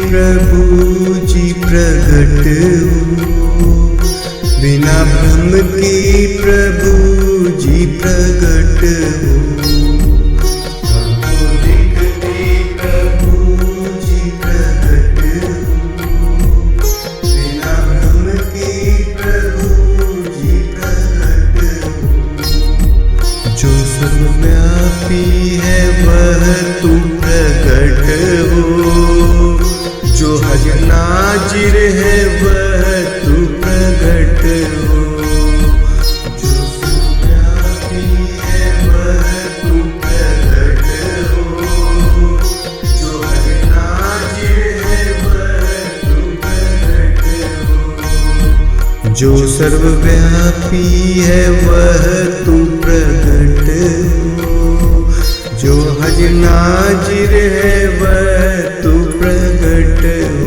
प्रभु जी प्रगट हो, बिना भ्रम के प्रभु जी प्रगट हो। सबको दिखते प्रभु जी प्रगट हो, बिना भ्रम के प्रभु जी प्रगट हो। जो सर्वव्यापी है वह तू प्रगट हो, जो हजर नाजिर है वह तू प्रगट हो। जो सर्वव्यापी है वह तू प्रगट हो, जो हजर नाजिर है वह तू प्रगट हो। जो सर्वव्यापी है वह तू प्रगट हो, जो हजर नाजिर है वह तू प्रगट हो।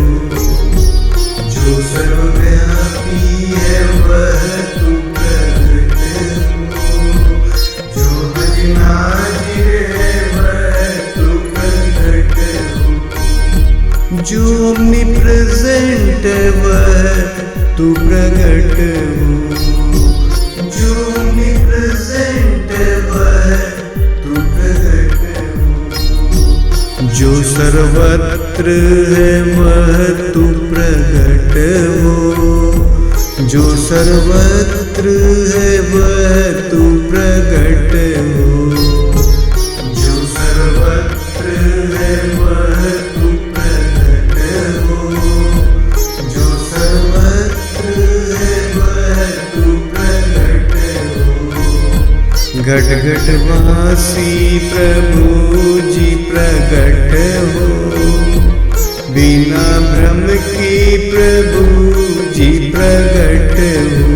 जो सर्वव्यापी है वह तू प्रगट हो, जो हजर नाजिर है वह तू प्रगट हो। जो omnipresent है वह तू प्रगट हो, जो omnipresent है वह तू प्रगट हो। जो सर्वत्र है वह तू प्रगट हो, जो सर्वत्र है वह तू प्रगट हो। जो सर्वत्र है वह तू प्रगट हो, जो सर्वत्र है वह तू प्रगट हो। घट घट वासी प्रभु जी प्रगट हो, बिना भ्रम के प्रभु जी प्रगट हो।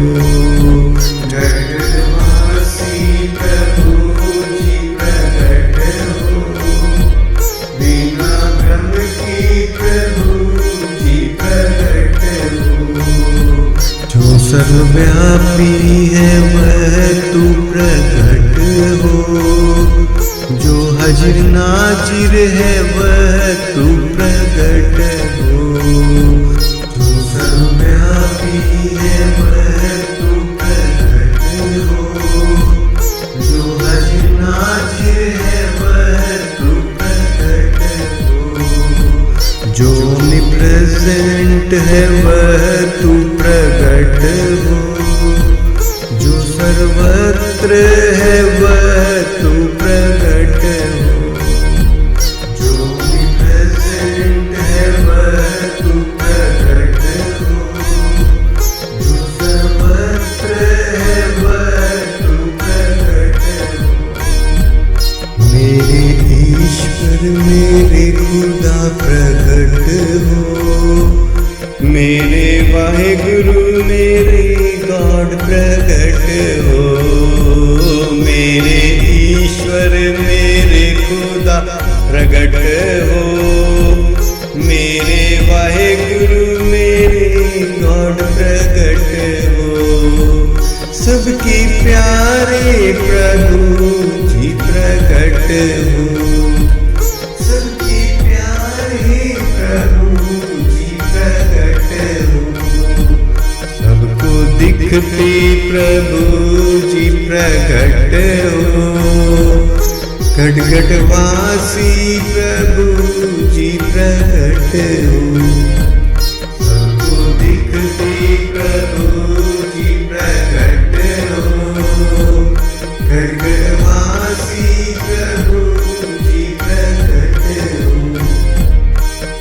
घट घट वासी प्रभु जी प्रगट हो, बिना भ्रम के प्रभु जी प्रगट हो। जो सर्वव्यापी है वह तू प्रगट हो, जो हजर नाजिर है वह तू प्रगट हो। जो सर्वव्यापी है वह तू प्रगट हो, जो हजर नाजिर है वह तू प्रगट हो। जो omnipresent है वह तू प्रगट हो, जो सर्वत्र है वह तू प्रगट हो। जो omnipresent है वह तू प्रगट हो, जो सर्वत्र है वह तू प्रगट हो। मेरे ईश्वर मेरे खुदा प्रगट हो, मेरे वाहेगुरु मेरे गॉड प्रगट हो। मेरे ईश्वर मेरे खुदा प्रगट हो, मेरे वाहेगुरु मेरे गॉड प्रगट हो। सबके प्यारे प्रभु जी प्रगट हो, सबके प्यारे प्रभु जी प्रगट हो। सबको दिखते प्रभु जी प्रगट हो, घट घट वासी प्रभु जी प्रगट हो। सबको दिखते प्रभु जी प्रगट हो, घट घट वासी प्रभु जी प्रगट हो।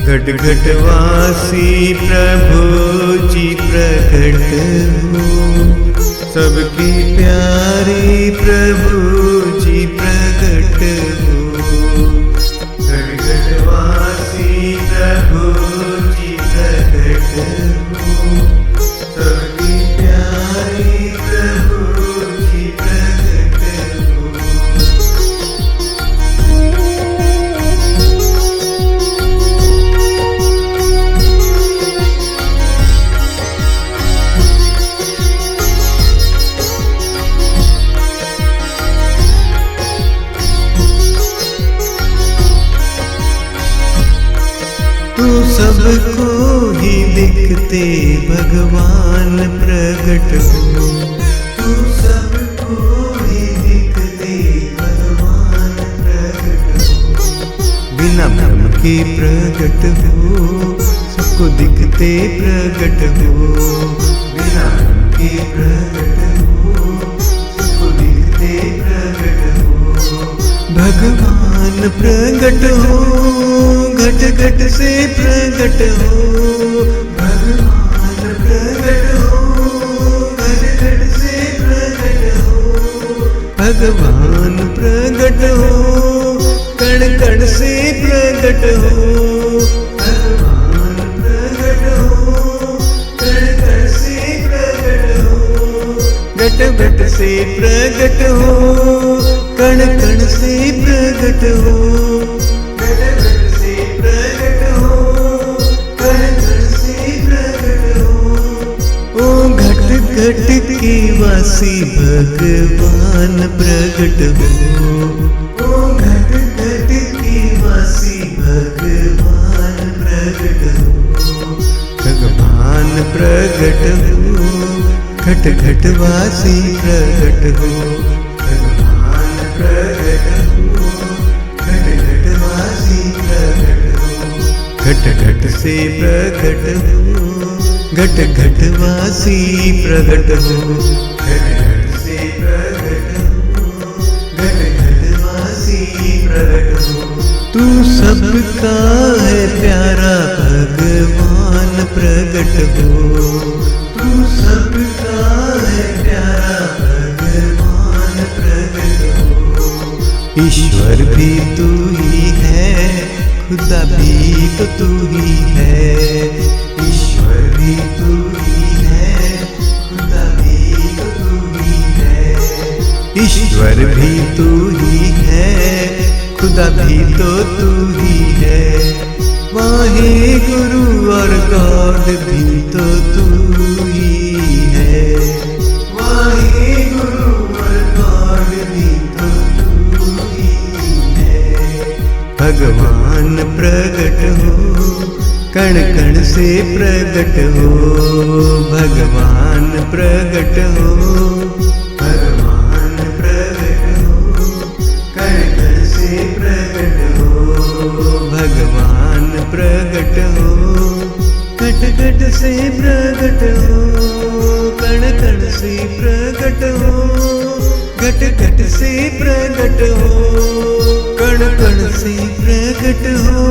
घट घट वासी प्रभु जी प्रगट हो, सबके प्यारे प्रभु जी प्रगट हो। घट घट वासी प्रभु जी प्रगट हो, सबके प्यारे प्रभु जी प्रगट हो। सबको ही दिखते भगवान प्रकट हो, तू सबको ही दिखते भगवान प्रकट हो। बिना भ्रम के प्रकट हो, सबको दिखते प्रकट हो। बिना भ्रम के प्रकट हो, सबको दिखते प्रकट हो। भगवान प्रकट हो, घट घट से प्रकट हो। भगवान प्रकट हो, घट घट से प्रकट हो। भगवान प्रकट हो, कण कण से प्रकट हो। भगवान प्रकट हो, कण कण से प्रकट हो। घट घट से प्रकट हो, कण कण से प्रकट हो। घट घट से प्रकट हो, कण कण से प्रकट हो। ओ घट घट के वासी भगवान प्रकट हो। ओ घट घट के वासी भगवान प्रकट हो। भगवान प्रकट हो, घट घट वासी प्रकट हो। भगवान प्रकट हो, घट घट वासी प्रकट हो। घट घट से प्रकट हो, घट घट वासी प्रकट हो। घट घट से प्रकट हो, घट घट वासी प्रकट हो। तू सबका है प्यारा भगवान प्रकट हो। तू सबका है प्यारा भगवान प्रकट हो। ईश्वर भी तू ही है, खुदा भी तो तू ही है। ईश्वर भी तू ही है, खुदा भी तो तू ही है। ईश्वर भी तू ही है, खुदा भी तो तू ही है। वाहे गुरु और गॉड भी तो तू ही है। वाहे गुरु और गॉड भी तो तू ही है। भगवान प्रकट हो, कण कण से प्रकट हो। भगवान प्रकट हो, भगवान प्रकट हो, कण कण से प्रकट हो। भगवान प्रकट हो, घट घट से प्रकट हो। कण कण से प्रकट हो, घट घट से प्रकट हो। कण कण से प्रकट हो,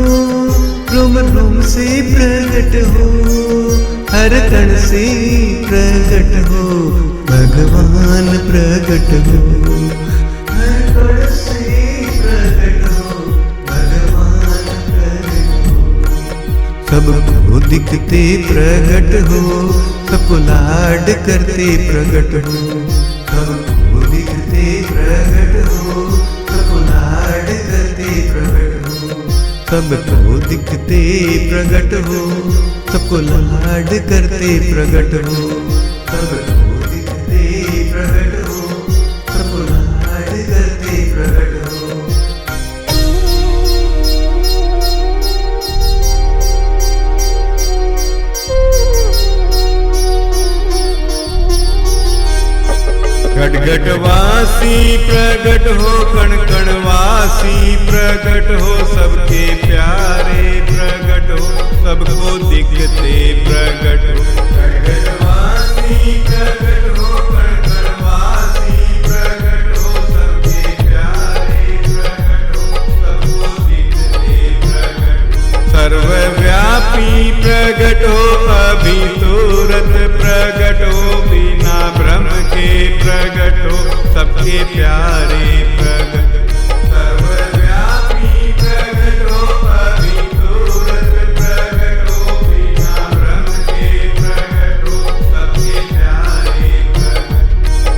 रोम रोम से प्रकट हो। हर कण से प्रकट हो, भगवान प्रकट हो। हर कण से प्रकट हो, भगवान प्रकट हो। सबको दिखते प्रकट हो, सबको लाड करते प्रकट हो। सबको दिखते प्रकट हो, सबको लाड करते प्रकट हो। सबको दिखते प्रकट हो, सबको लाड करते प्रकट हो। सबको दिखते प्रकट हो, सबको लाड करते प्रकट हो। घट घट वासी प्रकट हो, कण कण वासी प्रकट हो। सबके प्यारे प्रकट हो, सबको दिखते प्रकट हो। घट घट वासी प्रकट हो, कण कण वासी प्रकट हो। सबके प्यारे प्रकट हो, सबको दिखते प्रकट हो। सर्वव्यापी प्रकट हो, अभी तुरंत प्रकट हो। बिना भ्रम के प्रकट हो, सबके प्यारे प्रकट। सर्वव्यापी प्रकट हो, अभी तुरंत प्रकट हो। बिना भ्रम के प्रकट हो, सबके प्यारे प्रकट।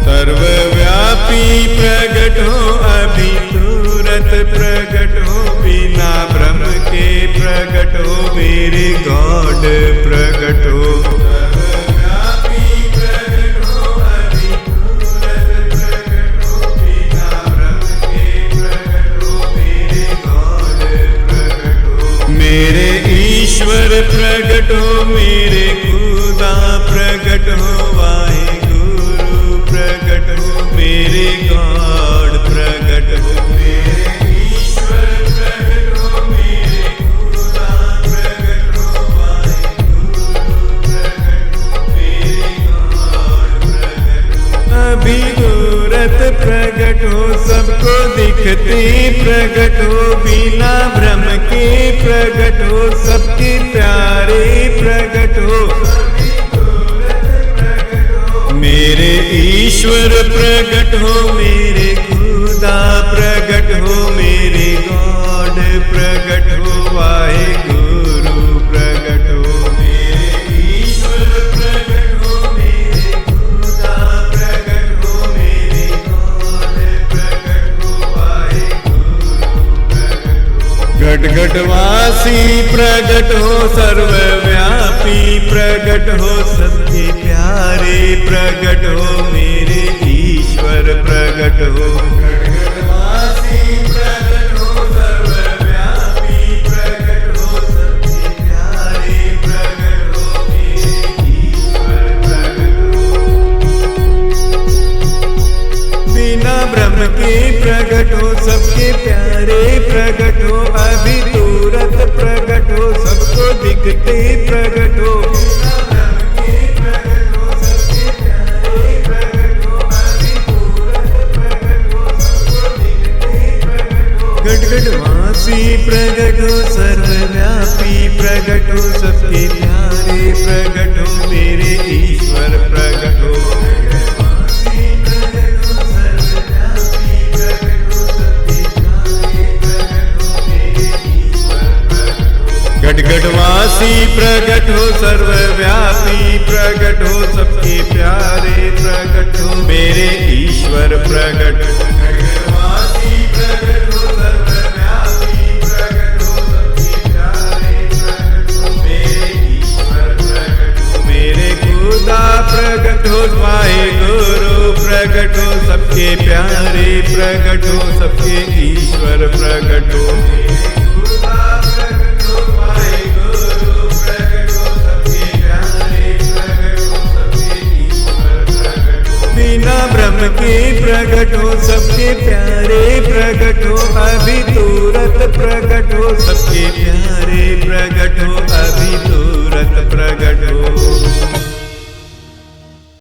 सर्वव्यापी प्रकट हो, अभी तुरंत प्रकट हो। बिना भ्रम के प्रकट हो, मेरे गॉड प्रकट हो। मेरे ईश्वर प्रगट हो मेरे खुदा प्रगट हो वाहेगुरु प्रगट हो मेरे गॉड प्रगट हो मेरे ईश्वर प्रगट हो मेरे खुदा प्रगट हो वाहेगुरु प्रगट हो मेरे गॉड प्रगट हो अभिगुरत प्रगट हो सबको दिखते प्रगट हो बिना भ्रम के प्रगट हो सबके प्यारे प्रगट हो मेरे ईश्वर प्रगट हो मेरे खुदा प्रगट हो मेरे गॉड प्रगट हो वाहेगुरु प्रगट हो मेरे ईश्वर प्रगट हो मेरे खुदा प्रगट हो मेरे गॉड प्रगट हो वाहेगुरु प्रगट हो घट घटवासी प्रगट हो सर्वव्यापी प्रगट हो सबके प्यारे प्रगट हो मेरे ईश्वर प्रगट हो घट घटवासी प्रगट हो सर्वव्यापी प्रगट हो सबके प्यारे प्रगट हो मेरे ईश्वर प्रगट हो बिना ब्रह्म के प्रगट हो सबके प्यारे प्रगट हो अभी तुरंत प्रगट हो सबको दिखते प्रगट हो घटघटवासी प्रगट हो सर्वव्यापी प्रगट हो सबके प्यारे प्रगट हो मेरे ईश्वर प्रगट हो घटघटवासी प्रगट हो सर्वव्यापी प्रगट हो सबके प्यारे प्रगट हो मेरे ईश्वर प्रगट हो घटघटवासी प्रगट हो सर्वव्यापी प्रगट हो सबके प्यारे प्रगट हो मेरे ईश्वर प्रगट हो मेरे खुदा प्रगट हो वाहेगुरु प्रगट हो सबके प्यारे प्रगट हो सबके ईश्वर प्रगट हो बिना ब्रह्म के प्रगट हो सबके प्यारे प्रगट हो अभी तुरंत प्रगट हो सबके प्यारे प्रगट हो अभी तुरंत प्रगट हो